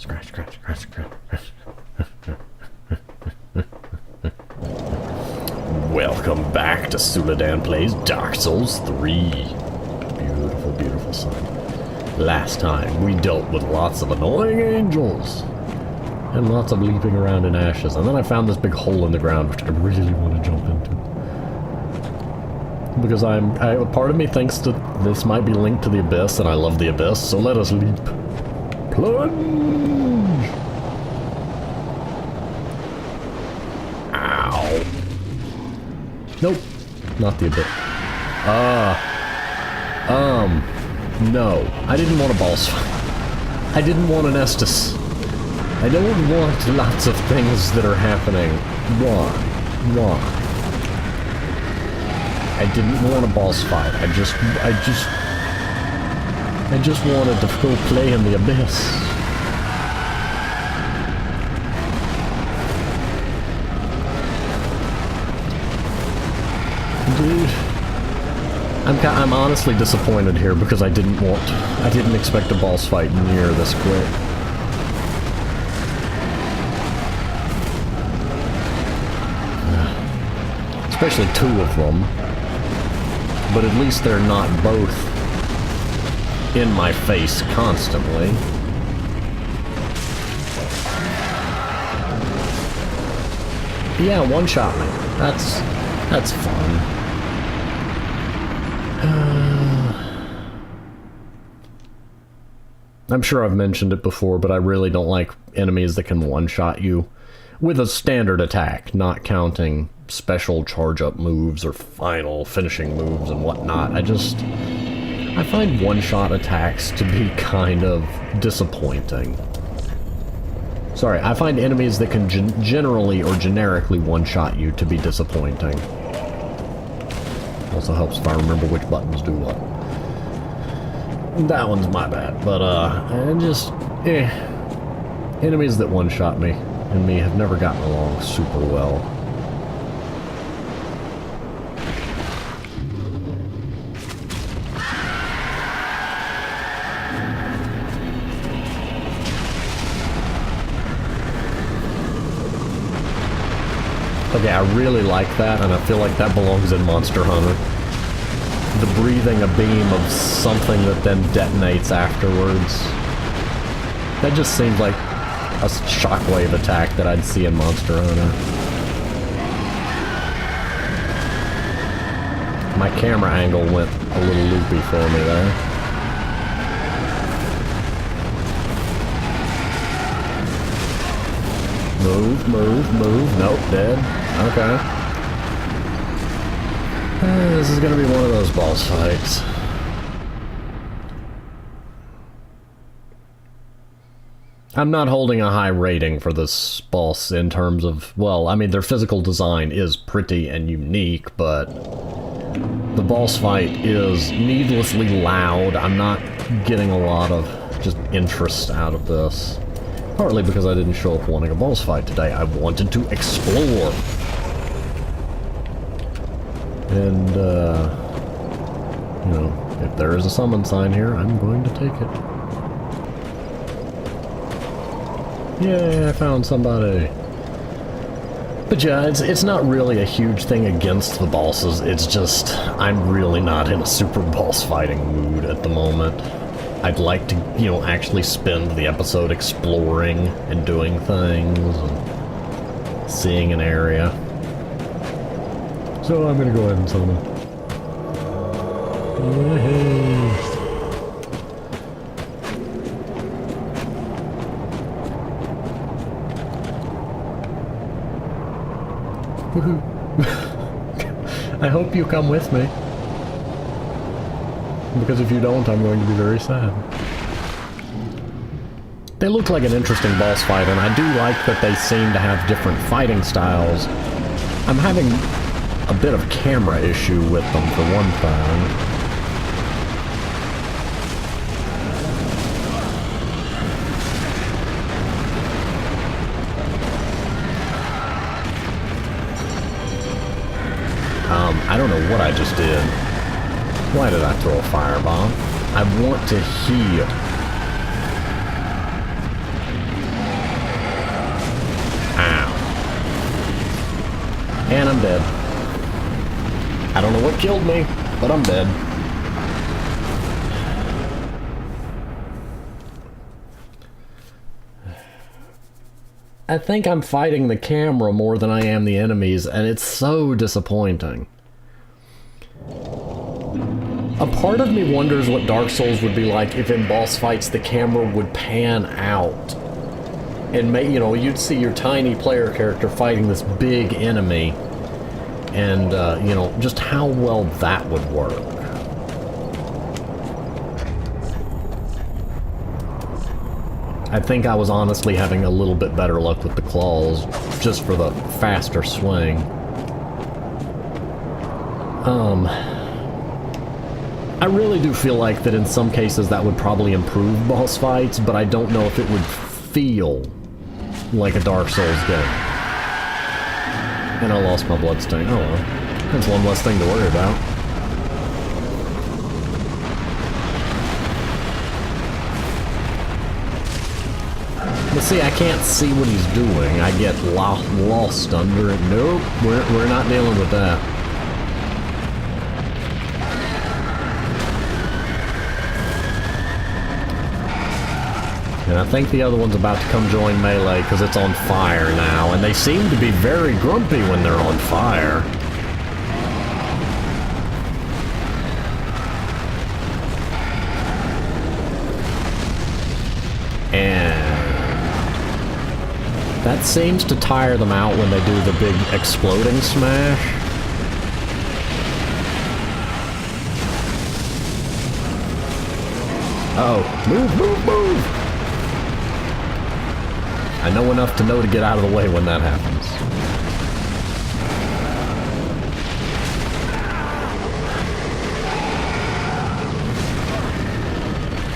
Scratch, scratch, scratch, scratch. Welcome back to Suladan Plays Dark Souls 3. Beautiful, beautiful son. Last time, we dealt with lots of annoying angels. And lots of leaping around in ashes. And then I found this big hole in the ground, which I really want to jump into. Because part of me thinks that this might be linked to the Abyss, and I love the Abyss, so let us leap. Plunge! Ow. Nope. Not the Abyss. No. I didn't want a boss fight. I didn't want an Estus. I don't want lots of things that are happening. Why? I didn't want a boss fight. I just wanted to go play in the Abyss. Dude, I'm honestly disappointed here because I didn't expect a boss fight near this quick. Especially two of them. But at least they're not both in my face constantly. Yeah, one-shot me. That's fun. I'm sure I've mentioned it before, but I really don't like enemies that can one-shot you with a standard attack, not counting special charge-up moves or final finishing moves and whatnot. I find one-shot attacks to be kind of disappointing. Sorry, I find enemies that can generally or generically one-shot you to be disappointing. Also helps if I remember which buttons do what. That one's my bad, but enemies that one-shot me and me have never gotten along super well. Okay, I really like that, and I feel like that belongs in Monster Hunter. The breathing a beam of something that then detonates afterwards. That just seems like a shockwave attack that I'd see in Monster Hunter. My camera angle went a little loopy for me there. Move, move, move. Nope, dead. Okay. This is gonna be one of those boss fights. I'm not holding a high rating for this boss in terms of, well, I mean, their physical design is pretty and unique, but the boss fight is needlessly loud. I'm not getting a lot of just interest out of this. Partly because I didn't show up wanting a boss fight today. I wanted to explore. And, you know, if there is a summon sign here, I'm going to take it. Yay, I found somebody. But yeah, it's not really a huge thing against the bosses. It's just, I'm really not in a super boss fighting mood at the moment. I'd like to, you know, actually spend the episode exploring and doing things and seeing an area. So I'm gonna go ahead and summon. Yay! Woohoo! I hope you come with me. Because if you don't, I'm going to be very sad. They look like an interesting boss fight, and I do like that they seem to have different fighting styles. I'm having a bit of camera issue with them, for one thing. I don't know what I just did. Why did I throw a firebomb? I want to heal. And I'm dead. I don't know what killed me, but I'm dead. I think I'm fighting the camera more than I am the enemies, and it's so disappointing. A part of me wonders what Dark Souls would be like if in boss fights the camera would pan out. And, you know, you'd see your tiny player character fighting this big enemy, and, you know, just how well that would work. I think I was honestly having a little bit better luck with the claws, just for the faster swing. I really do feel like that in some cases that would probably improve boss fights, but I don't know if it would feel like a Dark Souls game. And I lost my bloodstain. Oh well. That's one less thing to worry about. But see, I can't see what he's doing. I get lost under it. Nope, we're not dealing with that. And I think the other one's about to come join melee because it's on fire now, and they seem to be very grumpy when they're on fire. And that seems to tire them out when they do the big exploding smash. Oh, move, move, move! I know enough to know to get out of the way when that happens.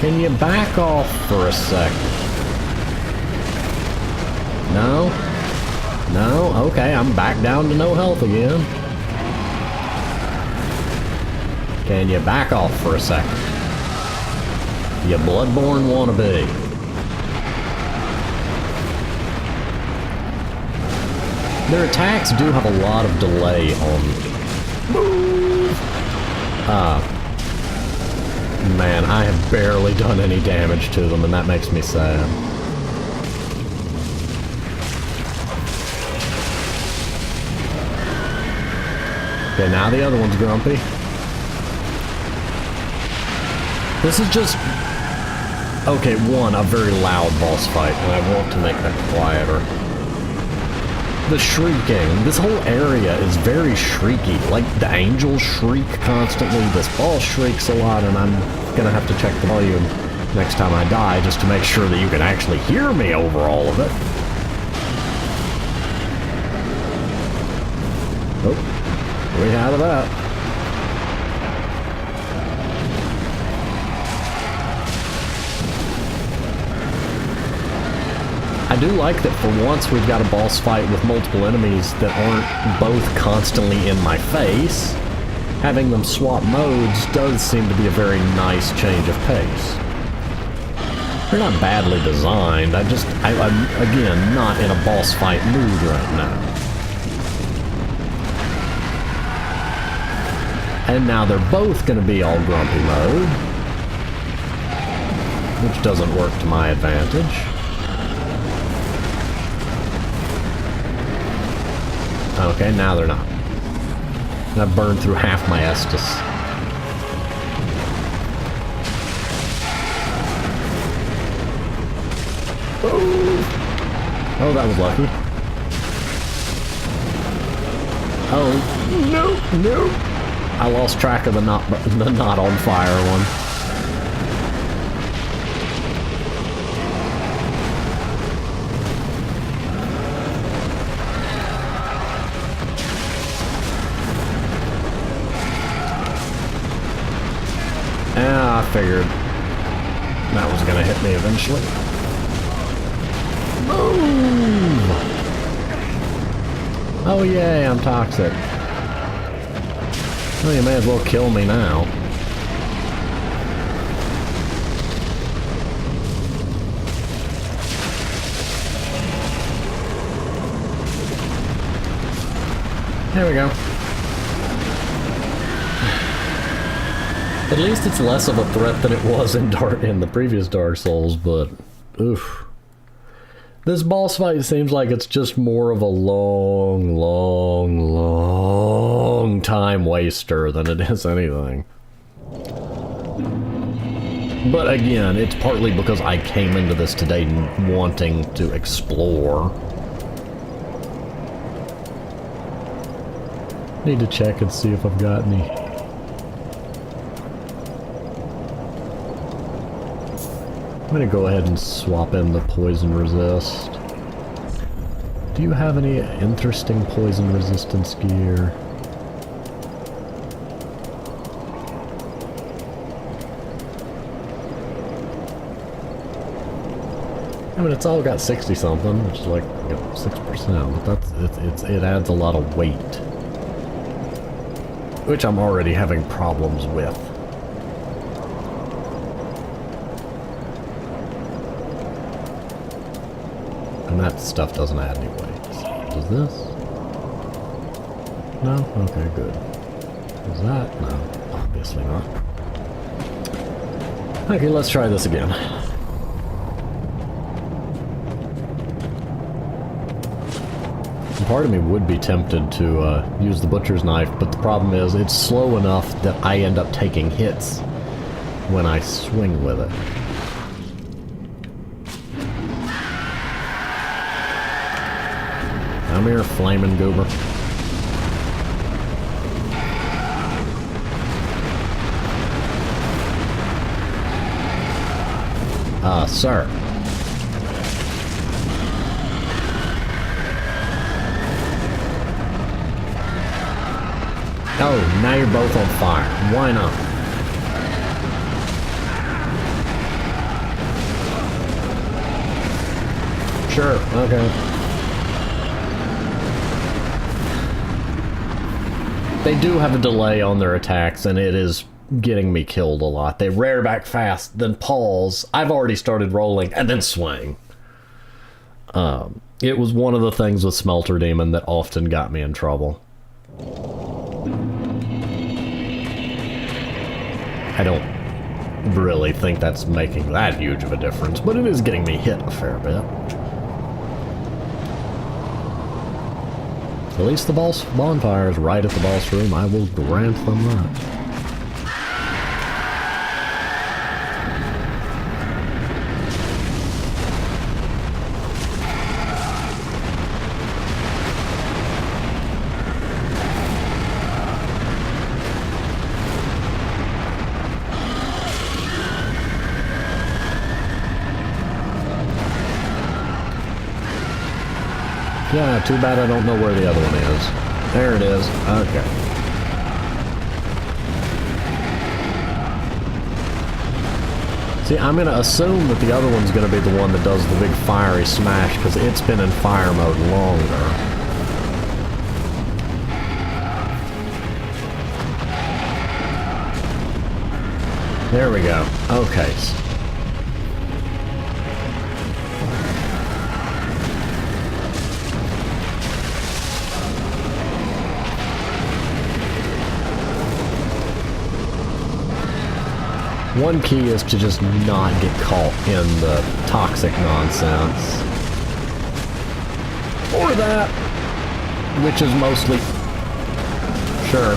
Can you back off for a second? No? No? Okay, I'm back down to no health again. Can you back off for a second? You Bloodborne wannabe. Their attacks do have a lot of delay on them. Man, I have barely done any damage to them, and that makes me sad. Okay, now the other one's grumpy. This is just... Okay, one, a very loud boss fight, and I want to make that quieter. The shrieking. This whole area is very shrieky. Like, the angels shriek constantly, this boss shrieks a lot, and I'm gonna have to check the volume next time I die just to make sure that you can actually hear me over all of it. Oh, way out of that. I do like that for once we've got a boss fight with multiple enemies that aren't both constantly in my face. Having them swap modes does seem to be a very nice change of pace. They're not badly designed, I'm, again, not in a boss fight mood right now. And now they're both going to be all grumpy mode, which doesn't work to my advantage. Okay, now they're not. And I've burned through half my Estus. Oh, that was lucky. Oh, no, no. I lost track of the not on fire one. I figured that was gonna hit me eventually. Move! Oh yay, I'm toxic. Well, you may as well kill me now. There we go. At least it's less of a threat than it was in the previous Dark Souls, but oof. This boss fight seems like it's just more of a long time waster than it is anything. But again, it's partly because I came into this today wanting to explore. Need to check and see if I've got any. I'm gonna go ahead and swap in the poison resist. Do you have any interesting poison resistance gear? I mean, it's all got 60 something, which is like 6%, but it adds a lot of weight, which I'm already having problems with. And that stuff doesn't add any weight. Does this? No? Okay, good. Is that? No, obviously not. Okay, let's try this again. Part of me would be tempted to use the butcher's knife, but the problem is it's slow enough that I end up taking hits when I swing with it. Come here, flaming goober. Sir. Oh, now you're both on fire. Why not? Sure, okay. They do have a delay on their attacks, and it is getting me killed a lot. They rear back fast, then pause. I've already started rolling, and then swing. It was one of the things with Smelter Demon that often got me in trouble. I don't really think that's making that huge of a difference, but it is getting me hit a fair bit. At least the boss bonfire is right at the boss room. I will grant them that. Yeah, too bad I don't know where the other one is. There it is. Okay. See, I'm going to assume that the other one's going to be the one that does the big fiery smash, because it's been in fire mode longer. There we go. Okay. One key is to just not get caught in the toxic nonsense. Or that, which is mostly... Sure.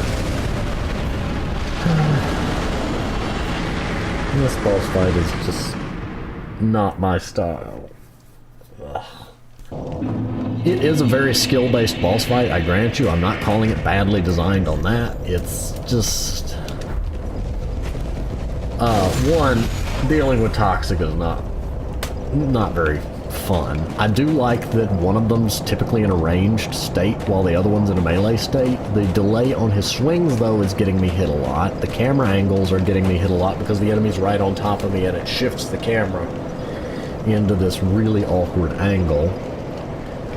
This boss fight is just not my style. Ugh. It is a very skill-based boss fight, I grant you. I'm not calling it badly designed on that. It's just... one, dealing with toxic is not very fun. I do like that one of them's typically in a ranged state while the other one's in a melee state. The delay on his swings, though, is getting me hit a lot. The camera angles are getting me hit a lot because the enemy's right on top of me and it shifts the camera into this really awkward angle.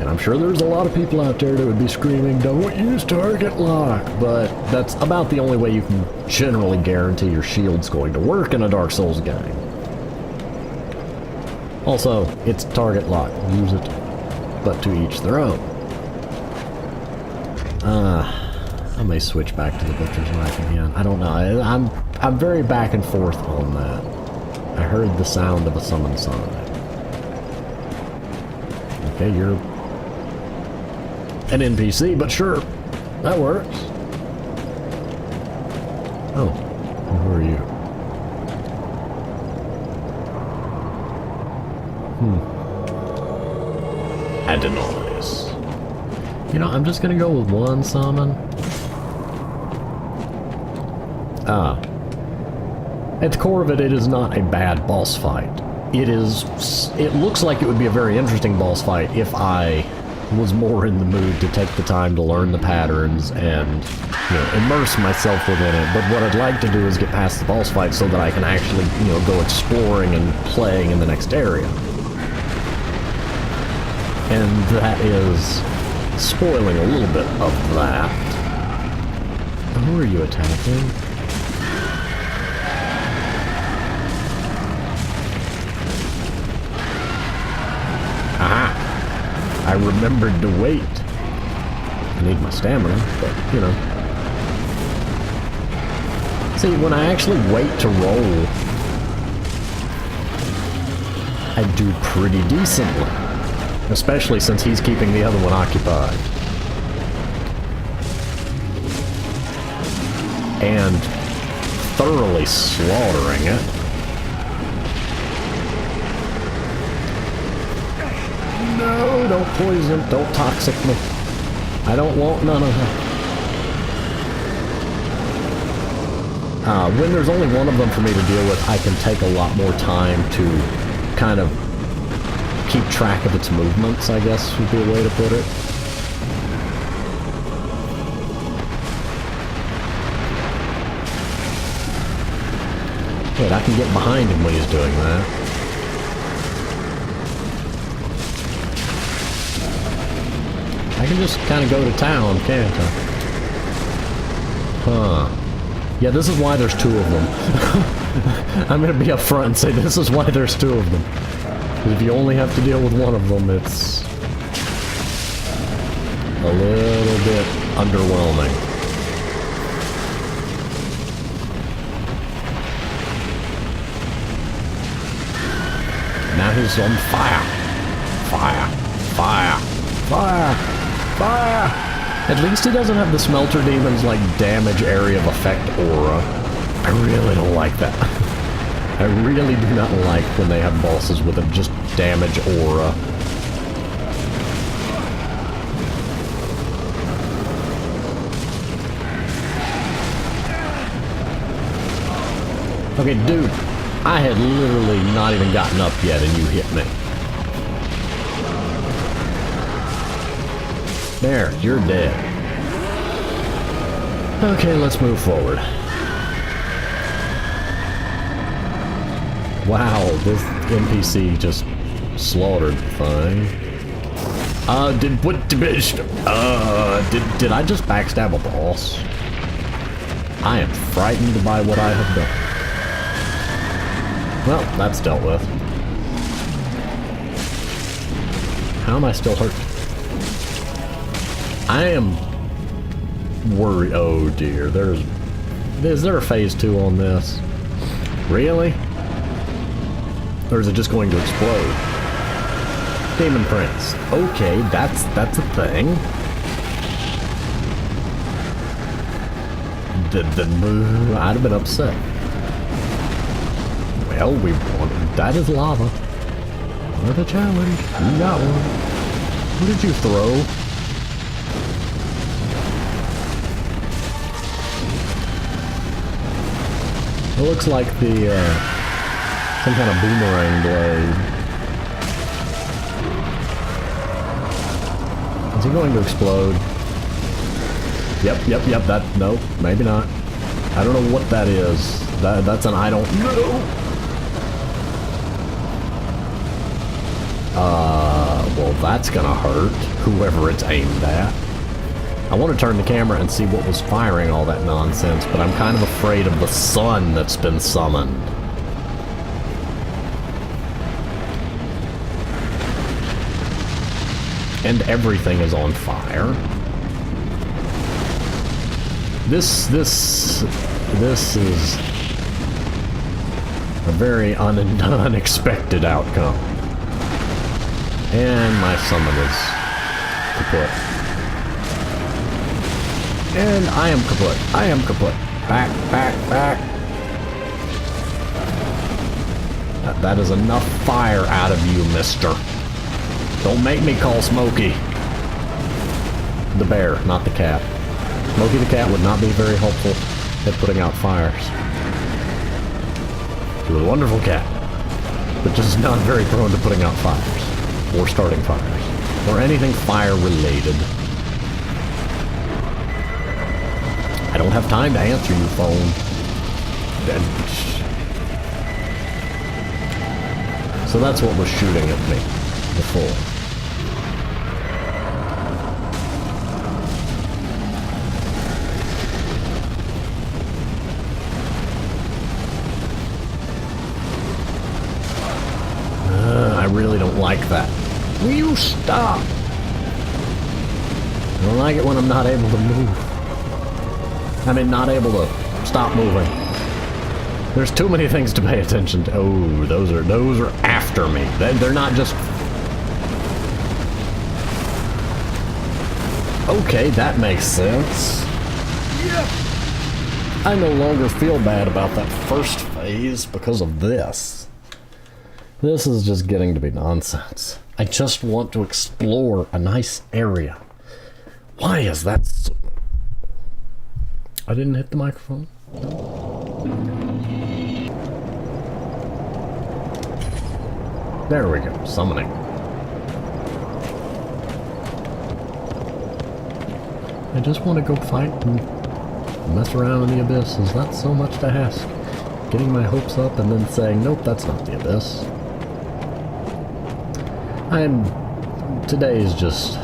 And I'm sure there's a lot of people out there that would be screaming, "Don't use target lock," but that's about the only way you can generally guarantee your shield's going to work in a Dark Souls game. Also, it's target lock. Use it, but to each their own. I may switch back to the butcher's knife again. I don't know. I'm very back and forth on that. I heard the sound of a summon sign. Okay, you're an NPC, but sure, that works. Oh, who are you? Adenois. You know, I'm just gonna go with one summon. At the core of it, it is not a bad boss fight. It looks like it would be a very interesting boss fight if I was more in the mood to take the time to learn the patterns and, you know, immerse myself within it. But what I'd like to do is get past the boss fight so that I can actually, you know, go exploring and playing in the next area. And that is spoiling a little bit of that. Who are you attacking? Aha! I remembered to wait. I need my stamina, but, you know. See, when I actually wait to roll, I do pretty decently. Especially since he's keeping the other one occupied. And thoroughly slaughtering it. No, don't poison, don't toxic me. I don't want none of that. When there's only one of them for me to deal with, I can take a lot more time to kind of keep track of its movements, I guess would be a way to put it. Wait, I can get behind him when he's doing that. I can just kind of go to town, can't I? Huh. Yeah, this is why there's two of them. I'm gonna be upfront and say this is why there's two of them. Because if you only have to deal with one of them, it's a little bit underwhelming. Now he's on fire. Fire. Fire. Fire. Fire. At least he doesn't have the Smelter Demon's, like, damage area of effect aura. I really don't like that. I really do not like when they have bosses with a just damage aura. Okay, dude, I had literally not even gotten up yet and you hit me. There, you're dead. Okay, let's move forward. Wow, this NPC just slaughtered the thing. Did I just backstab a boss? I am frightened by what I have done. Well, that's dealt with. How am I still hurt? I am worried. Oh dear, is there a phase 2 on this? Really? Or is it just going to explode? Demon Prince. Okay, that's a thing. I'd have been upset. Well, we won. That is lava. What a challenge. You got one. What did you throw? It looks like the, some kind of boomerang blade. Is he going to explode? Yep, that, nope, maybe not. I don't know what that is. That's an I don't know. Well, that's gonna hurt, whoever it's aimed at. I want to turn the camera and see what was firing all that nonsense, but I'm kind of afraid of the sun that's been summoned. And everything is on fire. This is a very unexpected outcome. And my summon is kaput. And I am kaput. I am kaput. Back, back, back. That is enough fire out of you, mister. Don't make me call Smokey. The bear, not the cat. Smokey the cat would not be very helpful at putting out fires. He was a wonderful cat, but just not very prone to putting out fires. Or starting fires. Or anything fire related. I don't have time to answer you, phone. So that's what was shooting at me before. I really don't like that. Will you stop? I don't like it when I'm not able to move. I mean, not able to stop moving. There's too many things to pay attention to. Oh, those are after me. They're not just... Okay, that makes sense. Yep. I no longer feel bad about that first phase because of this. This is just getting to be nonsense. I just want to explore a nice area. Why is that so... I didn't hit the microphone? There we go, summoning. I just want to go fight and mess around in the abyss. Is that so much to ask? Getting my hopes up and then saying, nope, that's not the abyss. Today is just...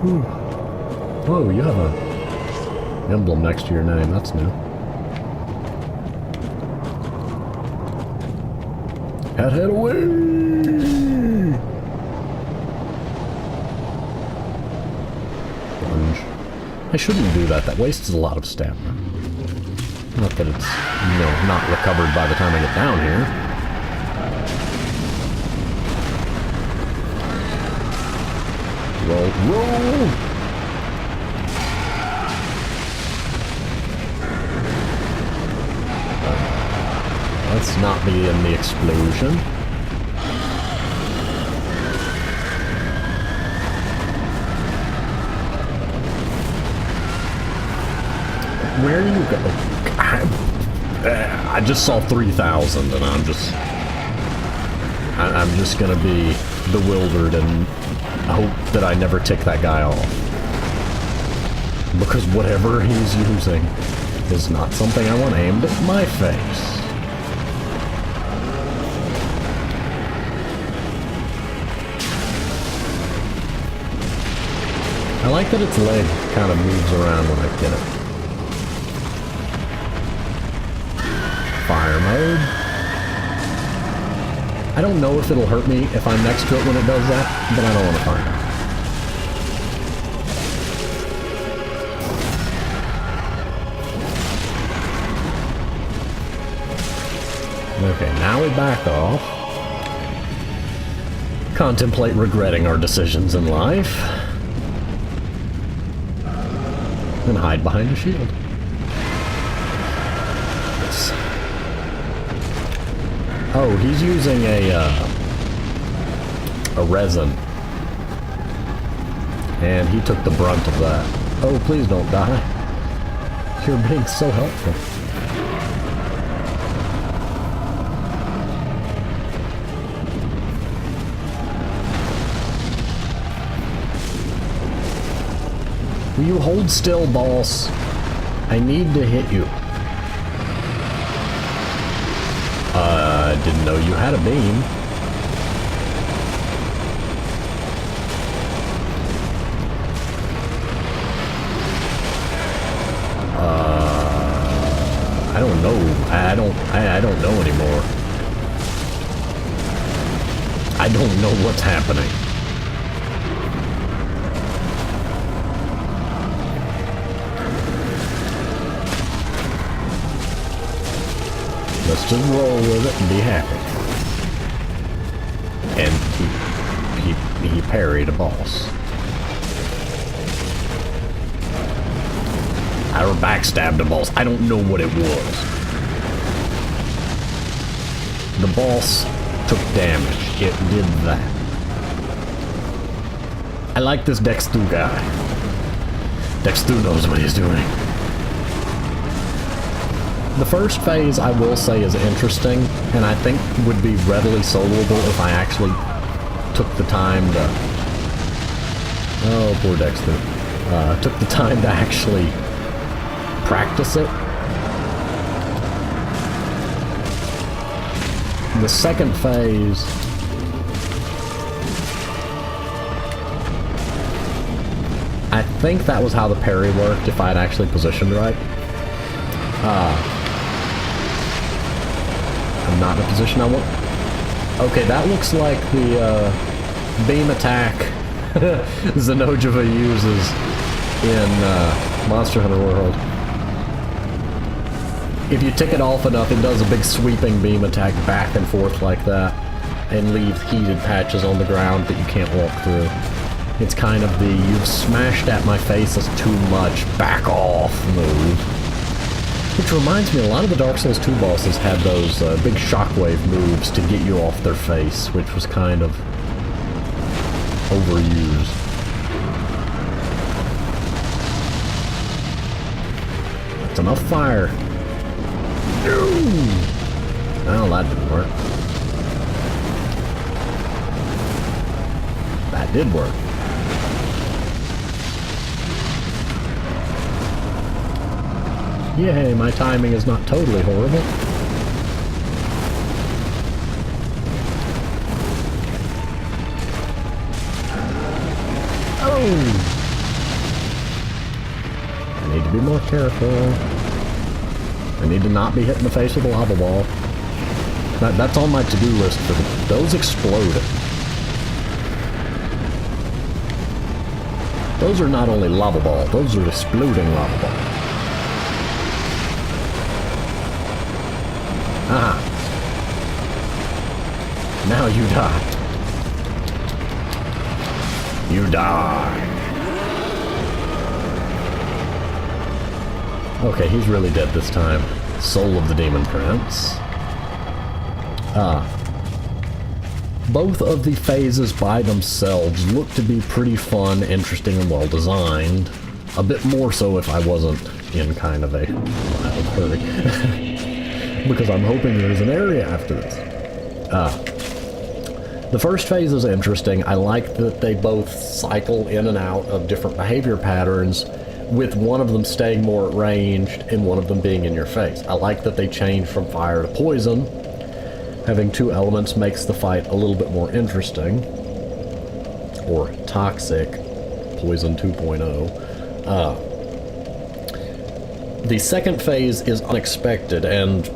Whew. Whoa, you have a emblem next to your name, that's new. Head away! Lunge. I shouldn't do that, that wastes a lot of stamina. Not that it's, not recovered by the time I get down here. Roll, roll! Let's not be in the explosion. Where do you go? I just saw 3,000 and I'm just gonna be bewildered and hope that I never tick that guy off. Because whatever he's using is not something I want aimed at my face. I like that its leg kind of moves around when I get it. Fire mode. I don't know if it'll hurt me if I'm next to it when it does that, but I don't want to find out. Okay, now we back off. Contemplate regretting our decisions in life. And hide behind a shield. Yes. Oh, he's using a resin. And he took the brunt of that. Oh, please don't die. You're being so helpful. Will you hold still, boss? I need to hit you. I didn't know you had a beam. I don't know. I don't know anymore. I don't know what's happening. just roll with it and be happy. And he parried a boss. Or backstabbed a boss. I don't know what it was. The boss took damage. It did that. I like this Dextu guy. Dextu knows what he's doing. The first phase, I will say, is interesting, and I think would be readily soloable if I actually took the time to... Oh, poor Dexter. Took the time to actually practice it. The second phase... I think that was how the parry worked, if I had actually positioned right. I'm not in a position I want. Okay, that looks like the beam attack Zenojeva uses in Monster Hunter World. If you tick it off enough, it does a big sweeping beam attack back and forth like that, and leaves heated patches on the ground that you can't walk through. It's kind of the "you've smashed at my face as too much, back off" move. Which reminds me, a lot of the Dark Souls 2 bosses had those big shockwave moves to get you off their face, which was kind of overused. That's enough fire. Well, that didn't work. That did work. Yay, my timing is not totally horrible. Oh! I need to be more careful. I need to not be hit in the face with a lava ball. That's on my to-do list for those explode. Those are not only lava balls, those are exploding lava balls. Ah. Now you die. You die. Okay, he's really dead this time. Soul of the Demon Prince. Both of the phases by themselves look to be pretty fun, interesting, and well designed. A bit more so if I wasn't in kind of a wild hurry. Because I'm hoping there's an area after this. The first phase is interesting. I like that they both cycle in and out of different behavior patterns, with one of them staying more at range and one of them being in your face. I like that they change from fire to poison. Having two elements makes the fight a little bit more interesting. Or toxic. Poison 2.0. The second phase is unexpected, and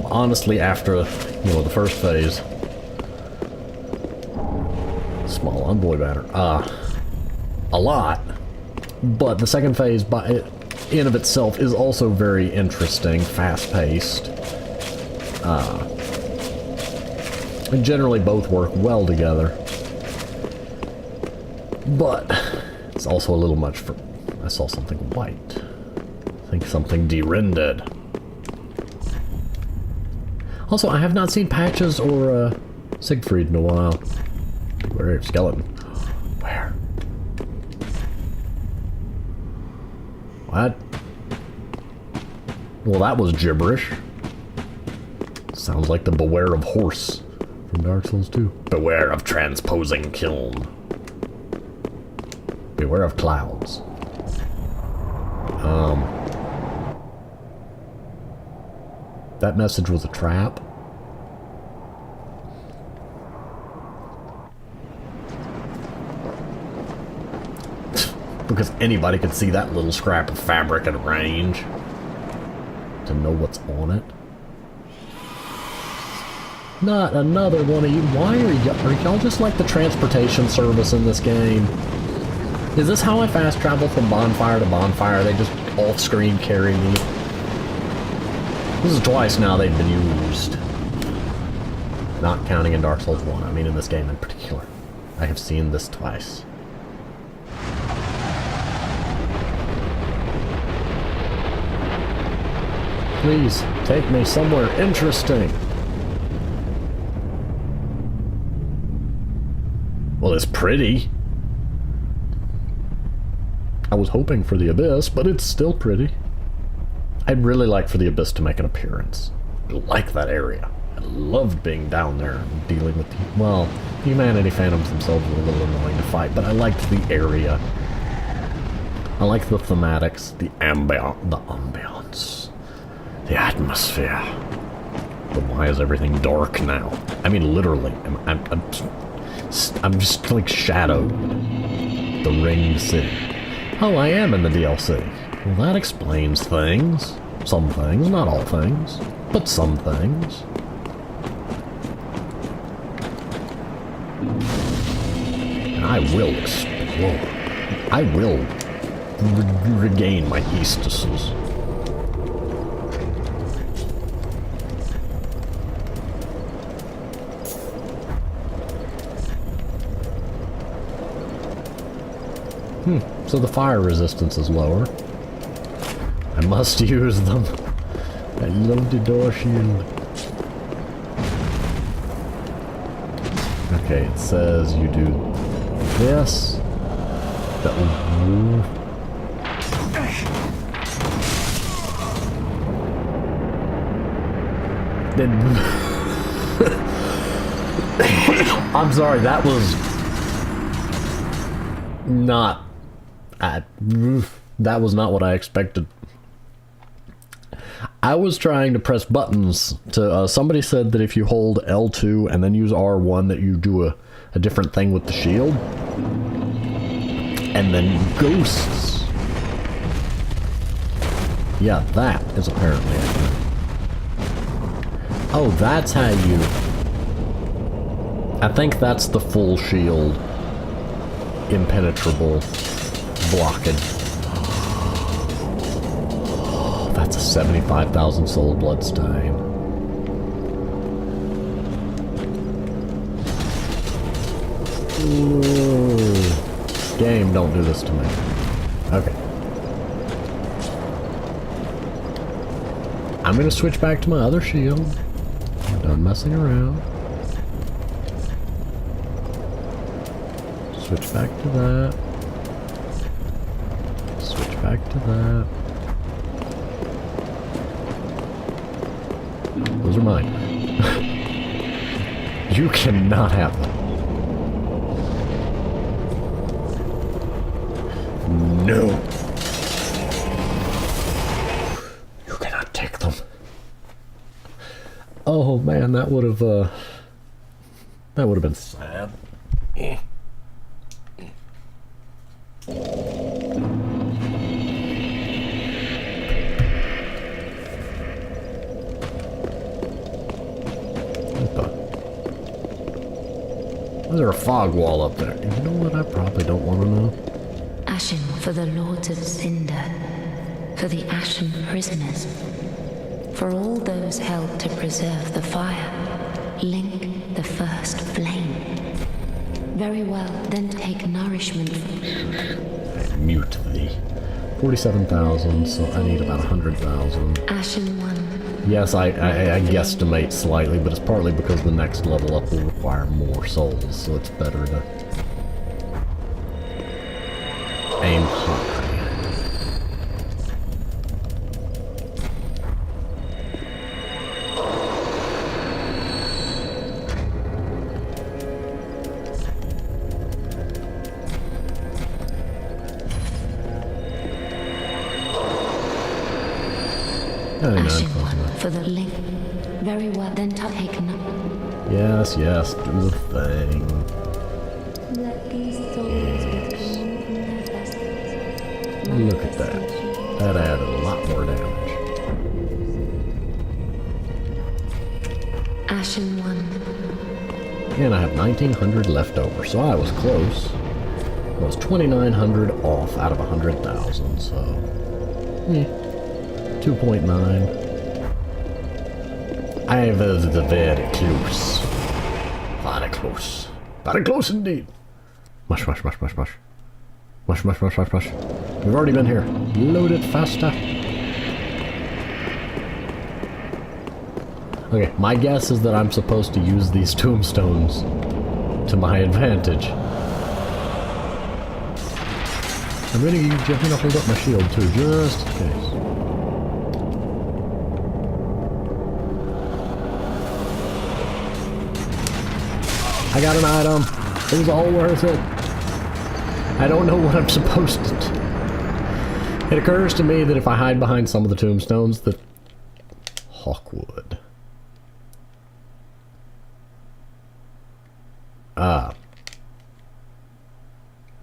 honestly, after, the first phase, small envoy batter, a lot, but the second phase, in of itself, is also very interesting, fast-paced, and generally both work well together, but it's also a little much for... I saw something white. I think something de-rendered. Also, I have not seen Patches or Siegfried in a while. Where are skeleton? Where? What? Well, that was gibberish. Sounds like the Beware of Horse from Dark Souls 2. Beware of transposing kiln. Beware of clouds. That message was a trap. Because anybody could see that little scrap of fabric at range to know what's on it. Not another one of you. Why are y'all just like the transportation service in this game? Is this how I fast travel from bonfire to bonfire? They just off-screen carry me? This is twice now they've been used. Not counting in Dark Souls 1, I mean in this game in particular. I have seen this twice. Please, take me somewhere interesting. Well, it's pretty. I was hoping for the Abyss, but it's still pretty. I'd really like for the Abyss to make an appearance. I like that area. I loved being down there and dealing with the... Well, Humanity Phantoms themselves were a little annoying to fight, but I liked the area. I liked the thematics, the ambiance, the atmosphere. But why is everything dark now? I mean, literally, I'm just like shadowed. The Ringed City. Oh, I am in the DLC. Well, that explains things. Some things, not all things, but some things. And I will explore. I will regain my Eastuses. So the fire resistance is lower. I must use them. I love the door shield. Okay, it says you do this. That will... Then... I'm sorry, that was... not... that was not what I expected. I was trying to press buttons to, somebody said that if you hold L2 and then use R1 that you do a different thing with the shield. And then ghosts. Yeah, that is apparently it. Oh, that's how you... I think that's the full shield. Impenetrable. Blockage. Oh, that's a 75,000 soul bloodstain. Ooh. Game, don't do this to me. Okay. I'm gonna switch back to my other shield. I'm done messing around. Switch back to that. Back to that. Those are mine. You cannot have them. No. You cannot take them. Oh man, that would have been sad. Is there a fog wall up there? You know what? I probably don't want to know. Ashen for the lords of Cinder, for the ashen prisoners, for all those held to preserve the fire, link the first flame. Very well, then take nourishment. I mute thee. 47,000, so I need about 100,000. Ashen one. Yes, I guesstimate slightly, but it's partly because the next level up will require more souls, so it's better to aim high. Ashen one for the link. Very well, then take no. Yes, yes, do the thing. Look at that. That added a lot more damage. Ashen one. And I have 1,900 left over, so I was close. I was 2,900 off out of 100,000, so... 2.9. I was very close. Very close. Very close indeed. Mush, mush, mush, mush, mush. Mush, mush, mush, mush, mush. We've already been here. Load it faster. Okay, my guess is that I'm supposed to use these tombstones to my advantage. I'm gonna hold up my shield too, just in case. I got an item. It was all worth it. I don't know what I'm supposed to do. It occurs to me that if I hide behind some of the tombstones, that Hawkwood.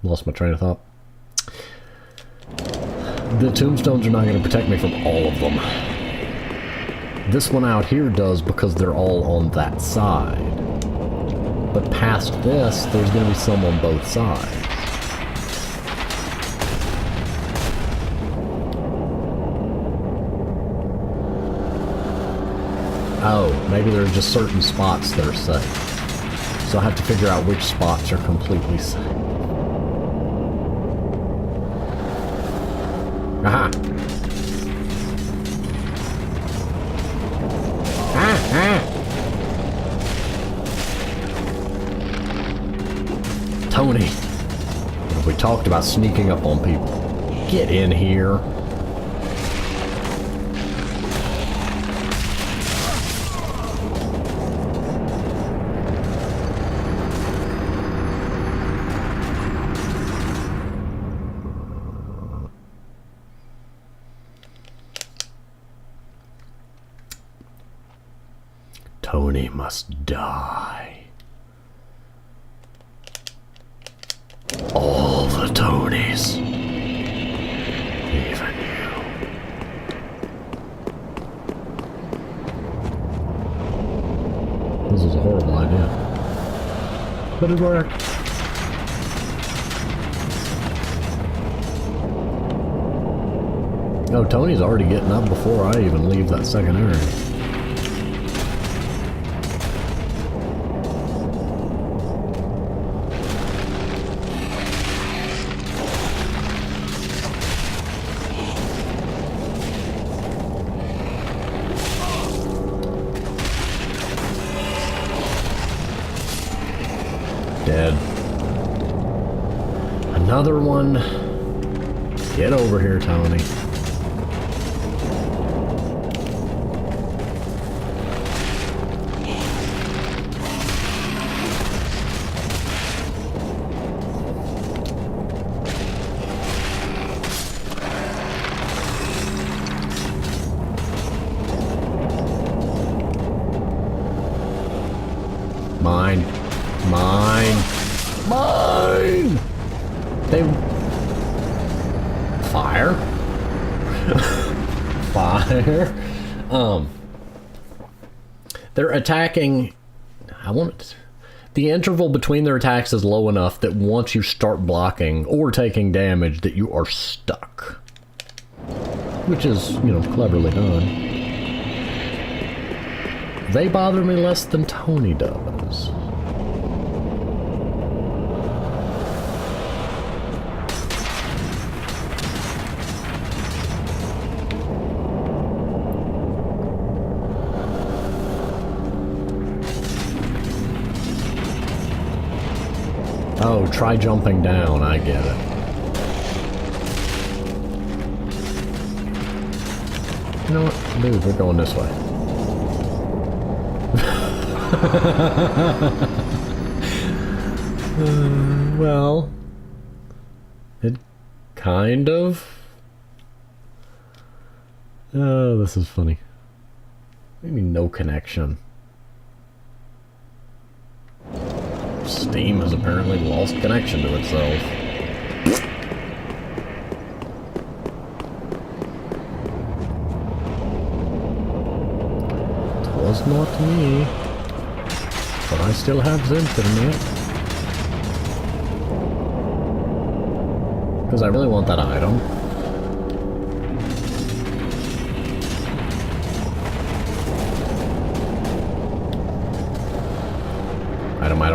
Lost my train of thought. The tombstones are not going to protect me from all of them. This one out here does because they're all on that side. But past this, there's going to be some on both sides. Oh, maybe there are just certain spots that are safe. So I have to figure out which spots are completely safe. Aha! Tony! We talked about sneaking up on people. Get in here. Tony must die. All the Tonys. Even you. This is a horrible idea. But it worked. No, Tony's already getting up before I even leave that second area. Dead. Another one. Get over here, Tony. Mine. Mine. Mine! They... Fire? Fire? They're attacking... I want... The interval between their attacks is low enough that once you start blocking or taking damage that you are stuck. Which is, you know, cleverly done. They bother me less than Tony does. Oh, try jumping down, I get it. You know what? Dude, we're going this way. Well, it kind of... Oh, this is funny. What do you mean, no connection? Steam has apparently lost connection to itself. It was not me. But I still have the internet. Because I really want that item.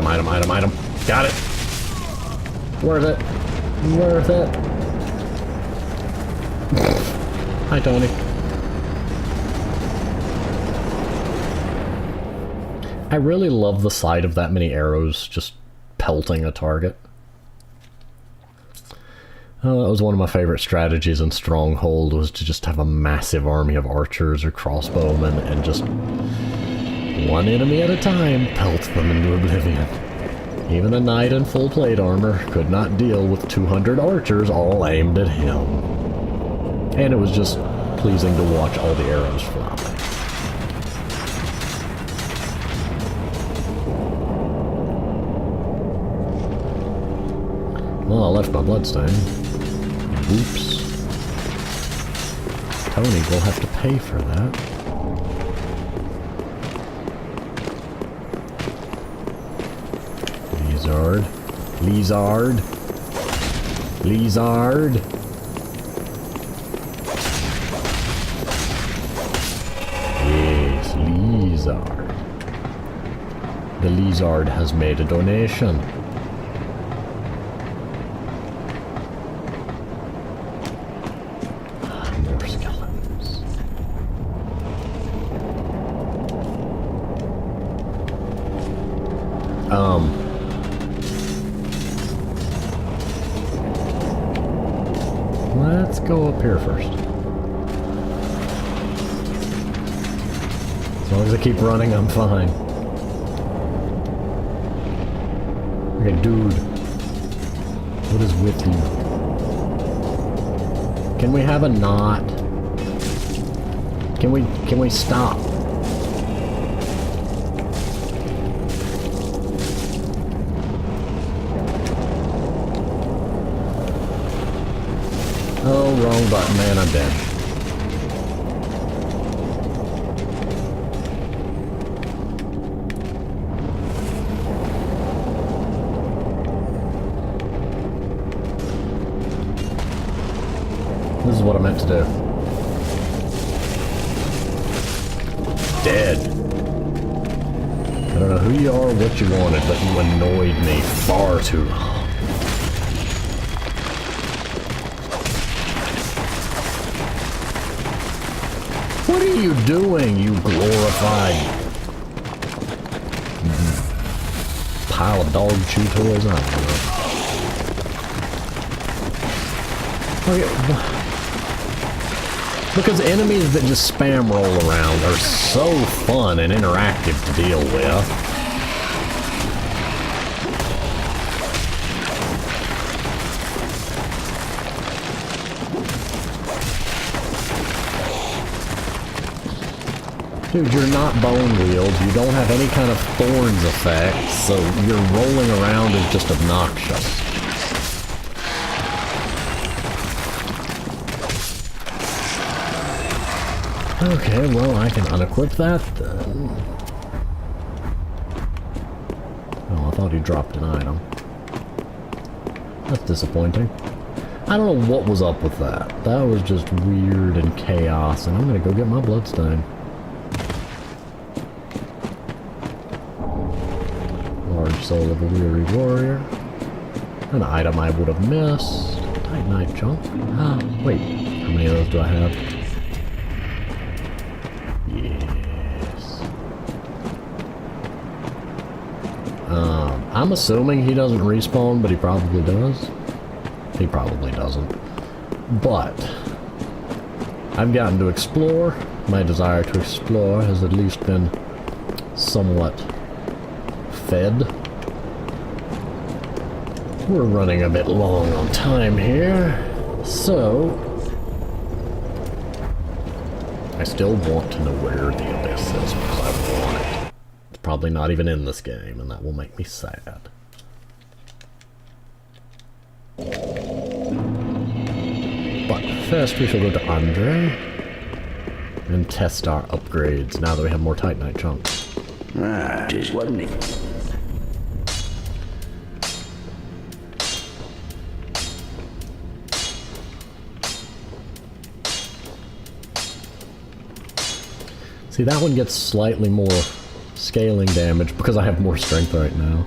item, item, item, item. Got it. Worth it. Worth it. Hi, Tony. I really love the sight of that many arrows just pelting a target. Oh, that was one of my favorite strategies in Stronghold, was to just have a massive army of archers or crossbowmen and just one enemy at a time pelt them into oblivion. Even a knight in full plate armor could not deal with 200 archers all aimed at him. And it was just pleasing to watch all the arrows fly. Well, I left my bloodstain. Oops. Tony will have to pay for that. Lizard. Lizard. Lizard. Yes, Lizard. The Lizard has made a donation. More skeletons. Let's go up here first. As long as I keep running, I'm fine. Okay, dude. What is with you? Can we have a knot? Can we stop? Oh, wrong button, man, I'm dead. This is what I meant to do. Dead. I don't know who you are or what you wanted, but you annoyed me far too long. What are you doing, you glorified pile of dog chew toys? I don't know. Okay. Because enemies that just spam roll around are so fun and interactive to deal with. Dude, you're not bone wheeled, you don't have any kind of thorns effect, so your rolling around is just obnoxious. Okay, well, I can unequip that then. Oh, I thought he dropped an item. That's disappointing. I don't know what was up with that. That was just weird and chaos, and I'm gonna go get my bloodstain. Large soul of a weary warrior. An item I would have missed. Titanite chunk. Ah, wait. How many of those do I have? Yes. I'm assuming he doesn't respawn, but he probably does. He probably doesn't. But I've gotten to explore. My desire to explore has at least been somewhat fed. We're running a bit long on time here, so I still want to know where the abyss is because I want it. It's probably not even in this game, and that will make me sad. But first we shall go to Andre and test our upgrades now that we have more Titanite chunks. Ah, just wasn't it? See, that one gets slightly more scaling damage because I have more strength right now.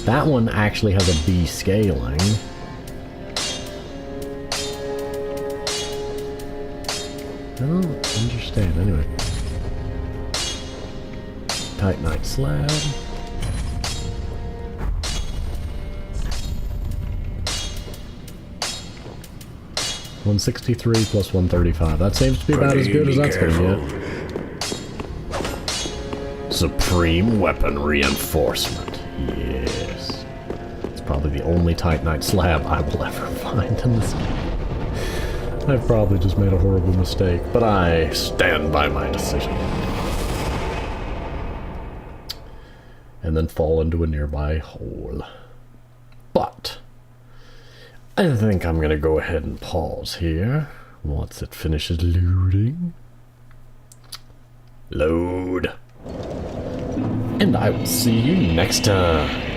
That one actually has a B scaling. I don't understand, anyway. Titanite slab. $163 plus $135. That seems to be about as good as that's gonna get. Supreme weapon reinforcement. Yes. It's probably the only Titanite slab I will ever find in this game. I've probably just made a horrible mistake, but I stand by my decision. And then fall into a nearby hole. But I think I'm gonna go ahead and pause here once it finishes loading. Load. And I will see you next time.